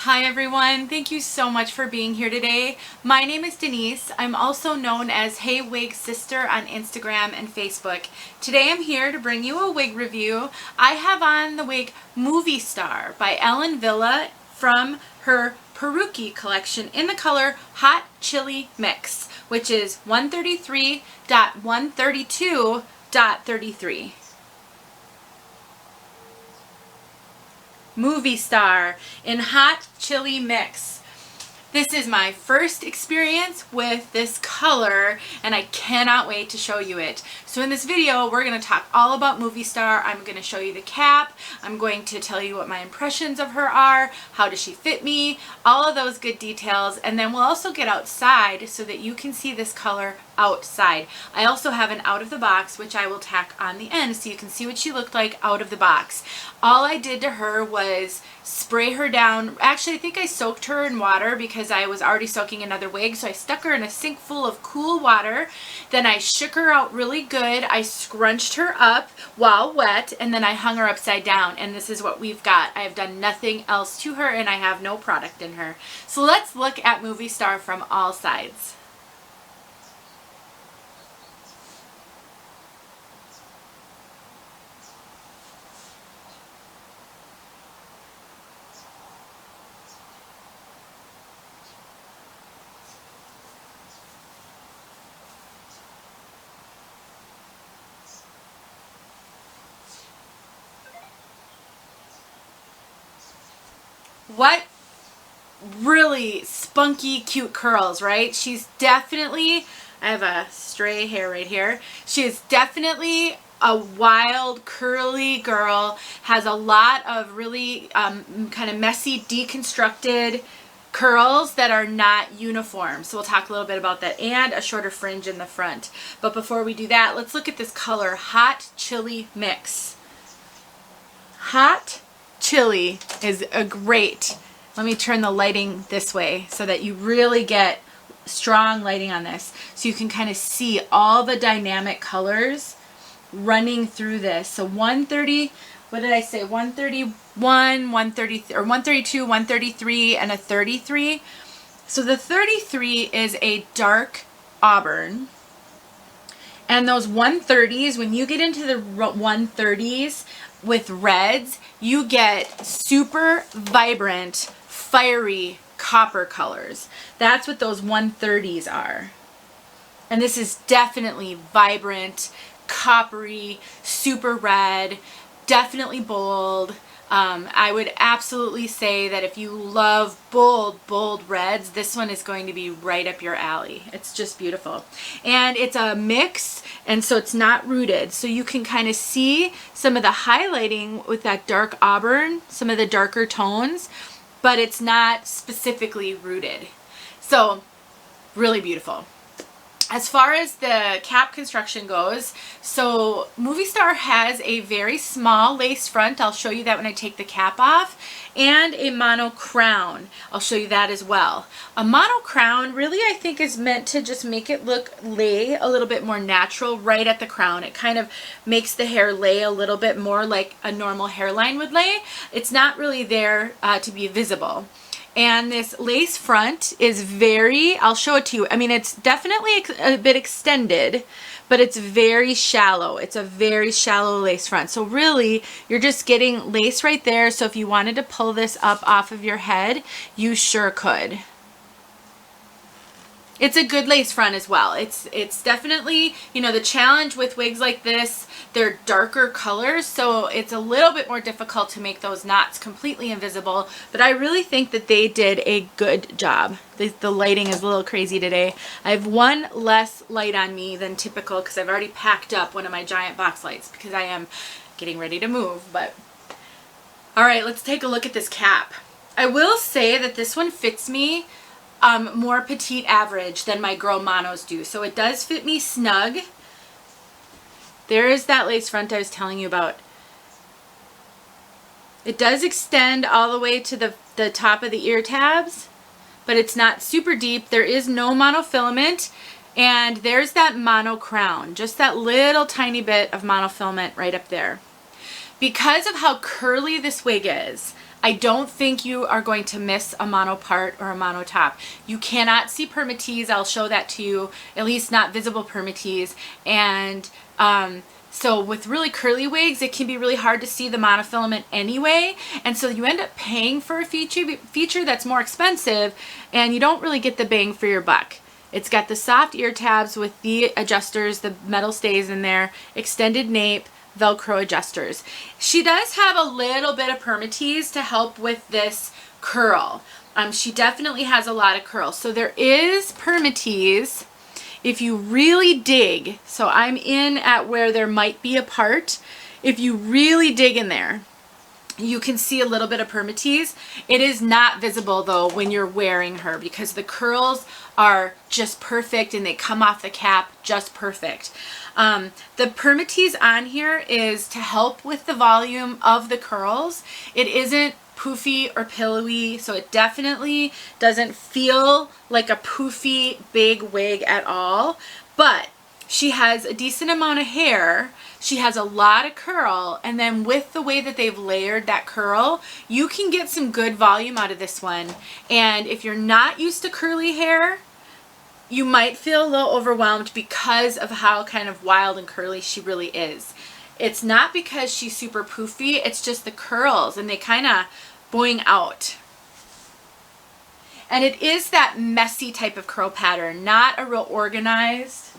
Hi everyone, thank you so much for being here today. My name is Denise. I'm also known as heywigsister on Instagram and Facebook. Today I'm here to bring you a wig review. I have on the wig Movie Star by Wille from her Peruki collection in the color Hot Chili Mix, which is 133.132.33. Movie Star in Hot Chili Mix. This is my first experience with this color and I cannot wait to show you it. So in this video we're going to talk all about Movie Star. I'm going to show you the cap. I'm going to tell you what my impressions of her are, how does she fit me, all of those good details, and then we'll also get outside so that you can see this color outside. I also have an out of the box which I will tack on the end so you can see what she looked like out of the box. All I did to her was spray her down. Actually, I think I soaked her in water because I was already soaking another wig, so I stuck her in a sink full of cool water. Then I shook her out really good. I scrunched her up while wet, and then I hung her upside down, and this is what we've got. I have done nothing else to her, and I have no product in her. So let's look at Movie Star from all sides. What really spunky cute curls, right? She's definitely, I have a stray hair right here. She is definitely a wild curly girl, has a lot of really kind of messy deconstructed curls that are not uniform. So we'll talk a little bit about that, and a shorter fringe in the front. But before we do that, let's look at this color, Hot Chili Mix. Hot Chili is a great, let me turn the lighting this way so that you really get strong lighting on this, so you can kind of see all the dynamic colors running through this. So 130, what did I say, 131, 130, or 132, 133, and a 33. So the 33 is a dark auburn, and those 130s, when you get into the 130s with reds, you get super vibrant, fiery copper colors. That's what those 130s are. And this is definitely vibrant, coppery, super red, definitely bold. I would absolutely say that if you love bold reds, this one is going to be right up your alley. It's just beautiful. And it's a mix, and so it's not rooted. So you can kind of see some of the highlighting with that dark auburn, some of the darker tones, but it's not specifically rooted. So really beautiful. As far as the cap construction goes, so Movie Star has a very small lace front. I'll show you that when I take the cap off, and a mono crown. I'll show you that as well. A mono crown really, I think, is meant to just make it lay a little bit more natural right at the crown. It kind of makes the hair lay a little bit more like a normal hairline would lay. It's not really there to be visible. And this lace front is very, I'll show it to you. I mean, it's definitely a bit extended, but it's very shallow. It's a very shallow lace front. So really, you're just getting lace right there. So if you wanted to pull this up off of your head, you sure could. It's a good lace front as well. It's definitely, you know, the challenge with wigs like this, they're darker colors, so it's a little bit more difficult to make those knots completely invisible, but I really think that they did a good job. The lighting is a little crazy today. I have one less light on me than typical because I've already packed up one of my giant box lights because I am getting ready to move. But all right, let's take a look at this cap. I will say that this one fits me more petite average than my girl monos do. So it does fit me snug. There is that lace front I was telling you about. It does extend all the way to the top of the ear tabs, but it's not super deep. There is no monofilament, and there's that mono crown, just that little tiny bit of monofilament right up there. Because of how curly this wig is, I don't think you are going to miss a mono part or a mono top. You cannot see permatease. I'll show that to you, at least not visible permatease. And so with really curly wigs, it can be really hard to see the monofilament anyway. And so you end up paying for a feature that's more expensive, and you don't really get the bang for your buck. It's got the soft ear tabs with the adjusters, the metal stays in there, extended nape, Velcro adjusters. She does have a little bit of permatease to help with this curl. She definitely has a lot of curl. So there is permatease if you really dig. So I'm in at where there might be a part. If you really dig in there, you can see a little bit of permatease. It is not visible though when you're wearing her, because the curls are just perfect and they come off the cap just perfect. The permatease on here is to help with the volume of the curls. It isn't poofy or pillowy, so it definitely doesn't feel like a poofy big wig at all, but she has a decent amount of hair. She has a lot of curl, and then with the way that they've layered that curl, you can get some good volume out of this one. And if you're not used to curly hair, you might feel a little overwhelmed because of how kind of wild and curly she really is. It's not because she's super poofy, it's just the curls, and they kind of boing out. And it is that messy type of curl pattern, not a real organized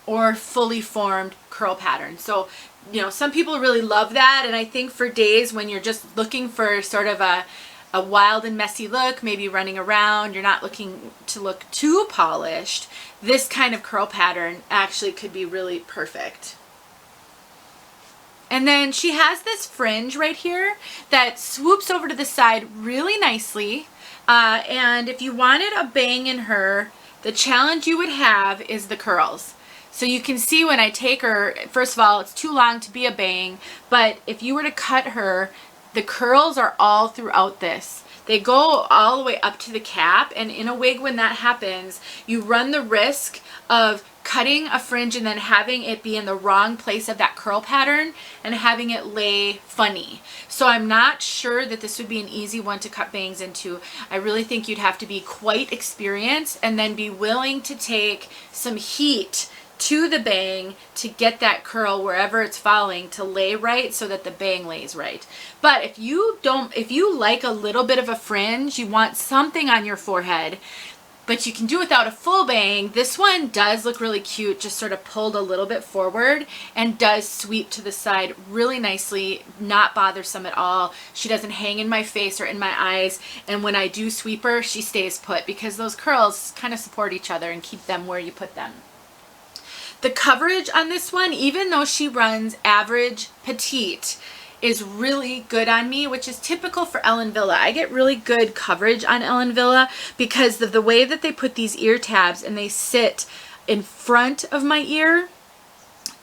or fully formed curl pattern. So, you know, some people really love that, and I think for days when you're just looking for sort of a wild and messy look, maybe running around, you're not looking to look too polished, this kind of curl pattern actually could be really perfect. And then she has this fringe right here that swoops over to the side really nicely. And if you wanted a bang in her, the challenge you would have is the curls. So you can see when I take her, first of all, it's too long to be a bang, but if you were to cut her, the curls are all throughout this. They go all the way up to the cap, and in a wig when that happens, you run the risk of cutting a fringe and then having it be in the wrong place of that curl pattern and having it lay funny. So I'm not sure that this would be an easy one to cut bangs into. I really think you'd have to be quite experienced and then be willing to take some heat to the bang to get that curl wherever it's falling to lay right so that the bang lays right. But if you like a little bit of a fringe, you want something on your forehead, but you can do without a full bang, this one does look really cute, just sort of pulled a little bit forward and does sweep to the side really nicely, not bothersome at all. She doesn't hang in my face or in my eyes, and when I do sweep her, she stays put because those curls kind of support each other and keep them where you put them. The coverage on this one, even though she runs average petite, is really good on me, which is typical for Ellen Villa. I get really good coverage on Ellen Villa because of the way that they put these ear tabs and they sit in front of my ear,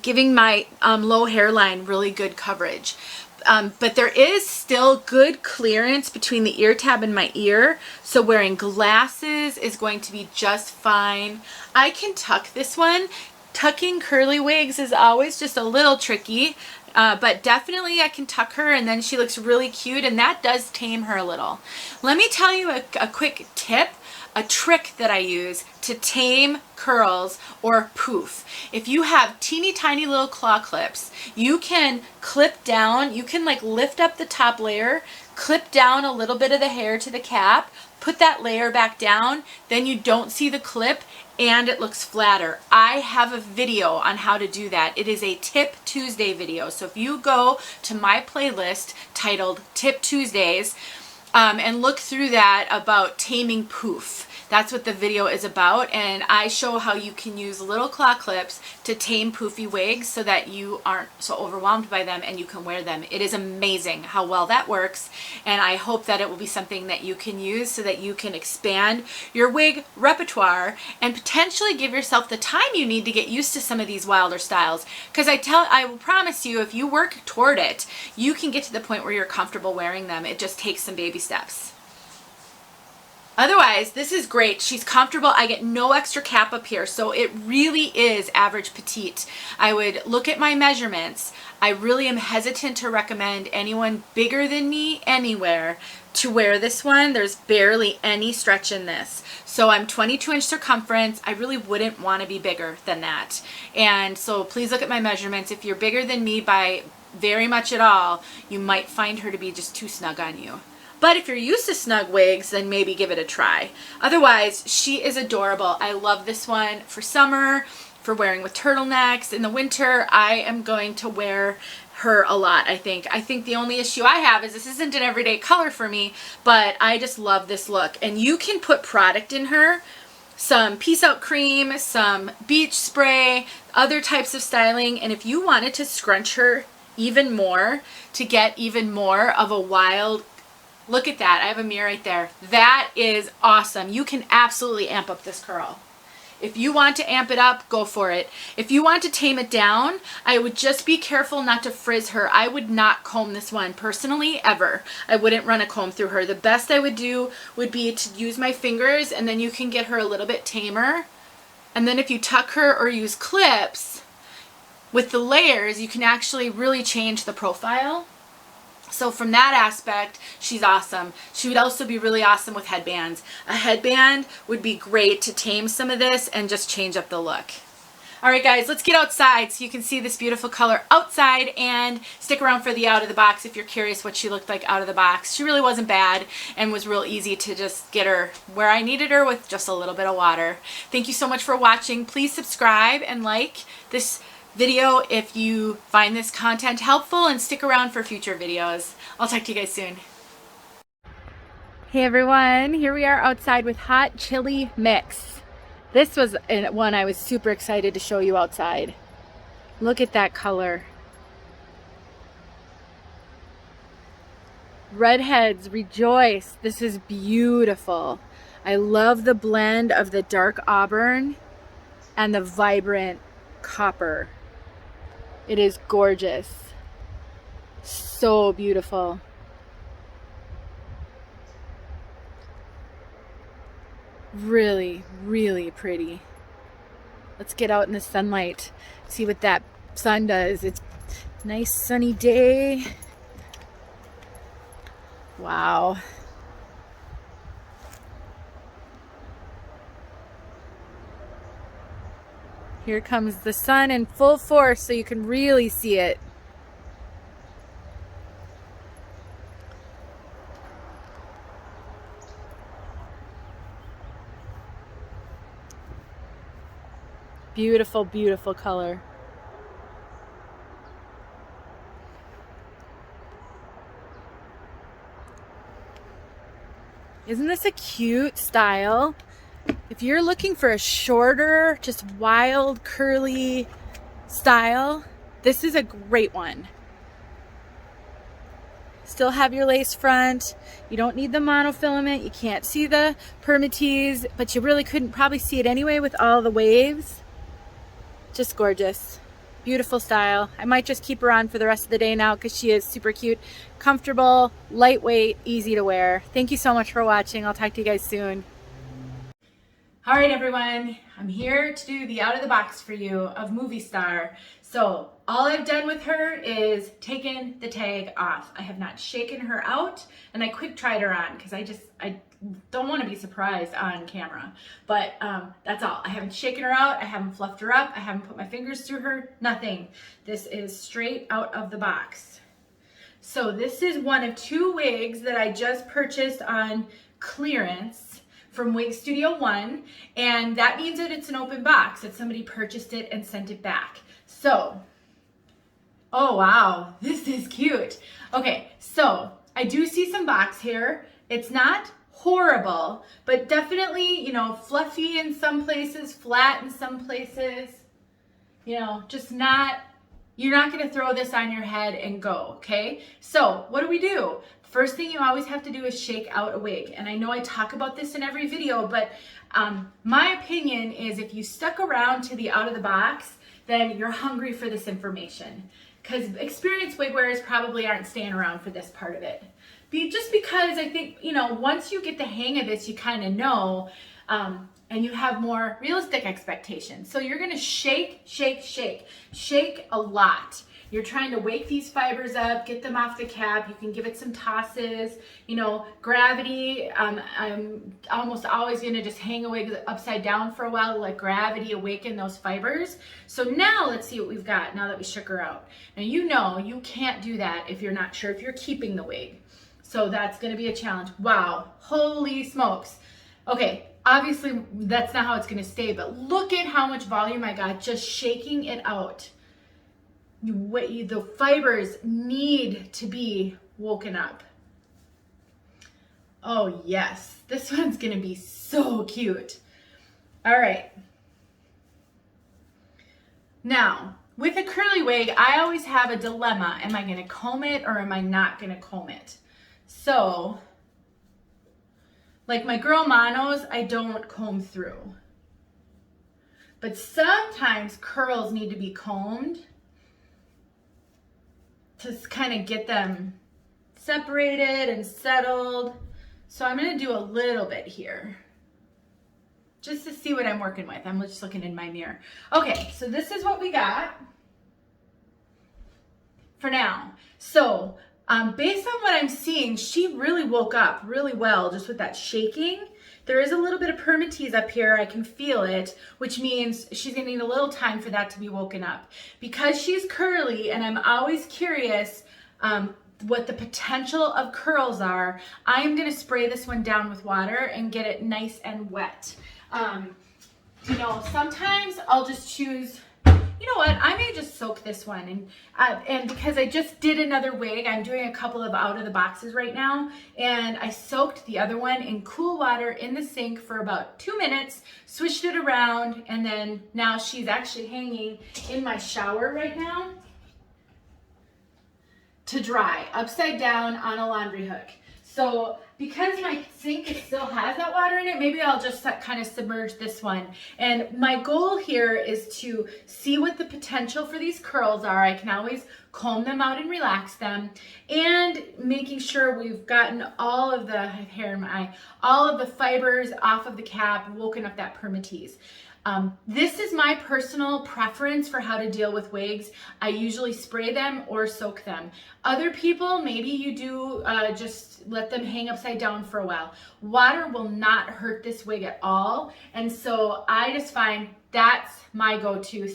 giving my low hairline really good coverage. But there is still good clearance between the ear tab and my ear, so wearing glasses is going to be just fine. I can tuck this one. Tucking curly wigs is always just a little tricky, but definitely I can tuck her and then she looks really cute, and that does tame her a little. Let me tell you a quick tip, a trick that I use to tame curls or poof. If you have teeny tiny little claw clips, you can clip down, you can like lift up the top layer, clip down a little bit of the hair to the cap, put that layer back down, then you don't see the clip and it looks flatter. I have a video on how to do that. It is a Tip Tuesday video. So if you go to my playlist titled Tip Tuesdays and look through that about taming poof, that's what the video is about, and I show how you can use little claw clips to tame poofy wigs so that you aren't so overwhelmed by them and you can wear them. It is amazing how well that works, and I hope that it will be something that you can use so that you can expand your wig repertoire and potentially give yourself the time you need to get used to some of these wilder styles. Because I will promise you, if you work toward it, you can get to the point where you're comfortable wearing them. It just takes some baby steps. Otherwise, this is great. She's comfortable. I get no extra cap up here, so it really is average petite. I would look at my measurements. I really am hesitant to recommend anyone bigger than me anywhere to wear this one. There's barely any stretch in this. So I'm 22-inch circumference. I really wouldn't want to be bigger than that. And so please look at my measurements. If you're bigger than me by very much at all, you might find her to be just too snug on you. But if you're used to snug wigs, then maybe give it a try. Otherwise, she is adorable. I love this one for summer, for wearing with turtlenecks. In the winter, I am going to wear her a lot, I think. I think the only issue I have is this isn't an everyday color for me, but I just love this look. And you can put product in her, some Peace Out cream, some beach spray, other types of styling. And if you wanted to scrunch her even more, to get even more of a wild, look at that. I have a mirror right there. That is awesome. You can absolutely amp up this curl. If you want to amp it up, go for it. If you want to tame it down, I would just be careful not to frizz her. I would not comb this one personally, ever. I wouldn't run a comb through her. The best I would do would be to use my fingers, and then you can get her a little bit tamer. And then if you tuck her or use clips with the layers, you can actually really change the profile. So from that aspect, she's awesome. She would also be really awesome with headbands. A headband would be great to tame some of this and just change up the look. All right, guys, let's get outside so you can see this beautiful color outside, and stick around for the out of the box if you're curious what she looked like out of the box. She really wasn't bad and was real easy to just get her where I needed her with just a little bit of water. Thank you so much for watching. Please subscribe and like this video if you find this content helpful, and stick around for future videos. I'll talk to you guys soon. Hey everyone, here we are outside with hot chili mix. This was one I was super excited to show you outside. Look at that color. Redheads, rejoice. This is beautiful. I love the blend of the dark auburn and the vibrant copper. It is gorgeous. So beautiful. Really, really pretty. Let's get out in the sunlight, see what that sun does. It's a nice sunny day. Wow. Here comes the sun in full force so you can really see it. Beautiful, beautiful color. Isn't this a cute style? If you're looking for a shorter, just wild, curly style, this is a great one. Still have your lace front. You don't need the monofilament. You can't see the permatease, but you really couldn't probably see it anyway with all the waves. Just gorgeous. Beautiful style. I might just keep her on for the rest of the day now because she is super cute, comfortable, lightweight, easy to wear. Thank you so much for watching. I'll talk to you guys soon. All right, everyone, I'm here to do the out of the box for you of Movie Star. So all I've done with her is taken the tag off. I have not shaken her out, and I quick tried her on because I don't want to be surprised on camera. But that's all. I haven't shaken her out. I haven't fluffed her up. I haven't put my fingers through her. Nothing. This is straight out of the box. So this is one of 2 wigs that I just purchased on clearance from Wig Studio 1, and that means that it's an open box, that somebody purchased it and sent it back. So, oh wow, this is cute. Okay, so I do see some box hair. It's not horrible, but definitely, you know, fluffy in some places, flat in some places, you know, just not, you're not gonna throw this on your head and go, okay? So what do? First thing you always have to do is shake out a wig. And I know I talk about this in every video, but my opinion is if you stuck around to the out of the box, then you're hungry for this information. Because experienced wig wearers probably aren't staying around for this part of it. just because I think, you know, once you get the hang of this, you kind of know, and you have more realistic expectations. So you're gonna shake, shake, shake, shake a lot. You're trying to wake these fibers up, get them off the cap. You can give it some tosses, you know, gravity. I'm almost always gonna just hang a wig upside down for a while to let gravity awaken those fibers. So now let's see what we've got now that we shook her out. Now you know you can't do that if you're not sure if you're keeping the wig. So that's gonna be a challenge. Wow, holy smokes. Okay, obviously that's not how it's gonna stay, but look at how much volume I got just shaking it out. The fibers need to be woken up. Oh yes, this one's gonna be so cute. All right. Now, with a curly wig, I always have a dilemma. Am I gonna comb it or am I not gonna comb it? So, like my girl monos, I don't comb through. But sometimes curls need to be combed to kind of get them separated and settled. So I'm gonna do a little bit here just to see what I'm working with. I'm just looking in my mirror. Okay, so this is what we got for now. So based on what I'm seeing, she really woke up really well just with that shaking. There is a little bit of permatease up here. I can feel it, which means she's gonna need a little time for that to be woken up. Because she's curly, and I'm always curious what the potential of curls are, I'm gonna spray this one down with water and get it nice and wet. You know, sometimes I'll just choose, you know what, I may just soak this one. And because I just did another wig, I'm doing a couple of out of the boxes right now, and I soaked the other one in cool water in the sink for about 2 minutes, switched it around, and then now she's actually hanging in my shower right now to dry, upside down on a laundry hook. So because my sink still has that water in it, maybe I'll just kind of submerge this one. And my goal here is to see what the potential for these curls are. I can always comb them out and relax them, and making sure we've gotten all of the hair in my eye, all of the fibers off of the cap, woken up that permatease. This is my personal preference for how to deal with wigs. I usually spray them or soak them. Other people, maybe you do just let them hang upside down for a while. Water will not hurt this wig at all. And so I just find that's my go-to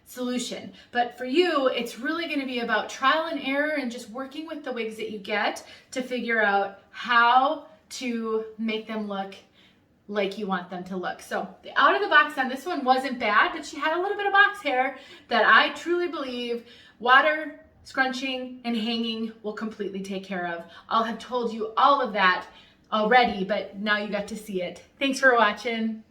solution. But for you, it's really going to be about trial and error and just working with the wigs that you get to figure out how to make them look like you want them to look. So the out of the box on this one wasn't bad, but she had a little bit of box hair that I truly believe water, scrunching, and hanging will completely take care of. I'll have told you all of that already, but now you got to see it. Thanks for watching.